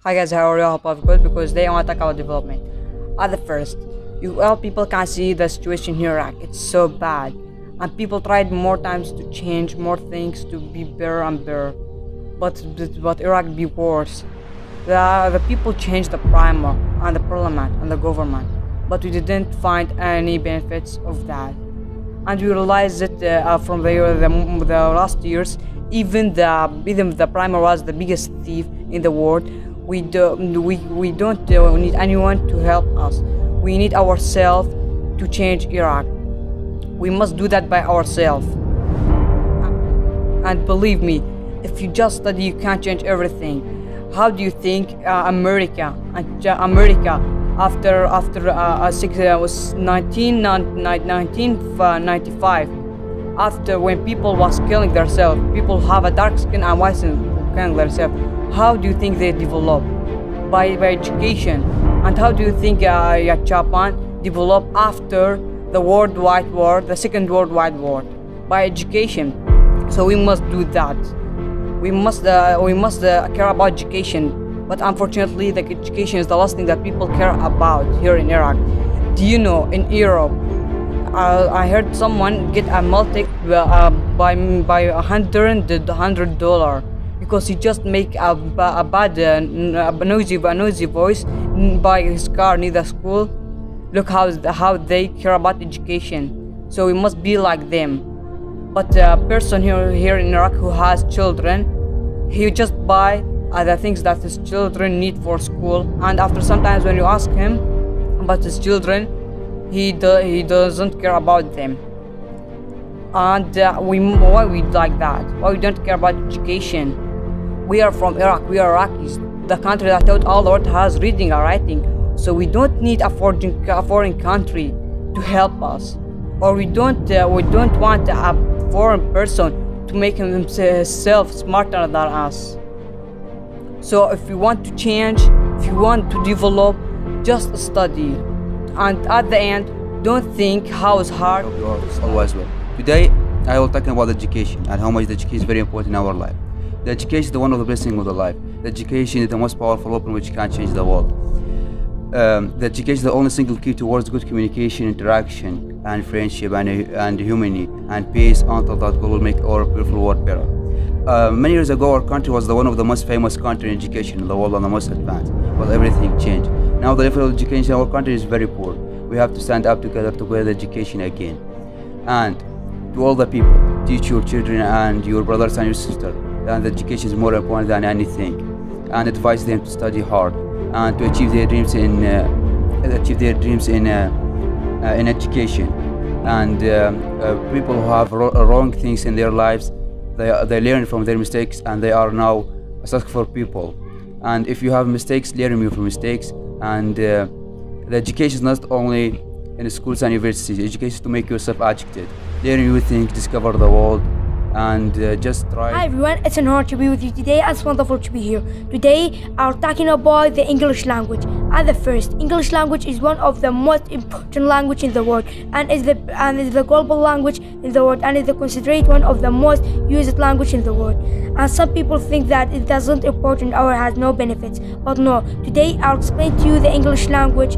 Hi guys, how are you? Hope I'm good because they want to talk about development. At the first, all people can see the situation here in Iraq. It's so bad, and people tried more times to change more things to be better and better, but Iraq be worse. The people changed the primer and the parliament and the government, but we didn't find any benefits of that. And we realized that from the last years, even the primer was the biggest thief in the world. We don't need anyone to help us. We need ourselves to change Iraq. We must do that by ourselves. And believe me, if you just study, you can't change everything. How do you think America after 1995, after when people was killing themselves, people have a dark skin and white skin killing themselves, how do you think they develop? By education. And how do you think Japan developed after the World Wide War, the Second World Wide War? By education. So we must do that. We must care about education. But unfortunately, the education is the last thing that people care about here in Iraq. Do you know, in Europe, I heard someone get a multi by $100 because he just make a bad noisy voice by his car near the school. Look how they care about education. So we must be like them. But a person here in Iraq who has children, he just buy the things that his children need for school, and after sometimes when you ask him about his children, he doesn't care about them. And why we like that? Why we don't care about education? We are from Iraq. We are Iraqis, the country that taught all the world has reading and writing. So we don't need a foreign country to help us, or we don't want a foreign person to make himself smarter than us. So if you want to change, if you want to develop, just study. And at the end, don't think how it's hard. You are always well. Today, I will talk about education and how much the education is very important in our life. The education is the one of the blessings of the life. The education is the most powerful weapon which can change the world. The education is the only single key towards good communication, interaction, and friendship, and humanity, and peace until that God will make our beautiful world better. Many years ago, our country was one of the most famous countries in education in the world and the most advanced, but everything changed. Now the level of education in our country is very poor. We have to stand up together to build education again. And to all the people, teach your children and your brothers and your sisters that education is more important than anything, and advise them to study hard and to achieve their dreams in education. And people who have wrong things in their lives, they learn from their mistakes, and they are now successful people. And if you have mistakes, learn from mistakes. And the education is not only in schools and universities. Education is to make yourself educated, learn new things, discover the world, and just try. Hi everyone, it's an honor to be with you today. It's wonderful to be here. Today, I'm talking about the English language. At the first, English language is one of the most important language in the world, and is the global language in the world, and is considered one of the most used language in the world. And some people think that it doesn't important or has no benefits, but no. Today, I'll explain to you the English language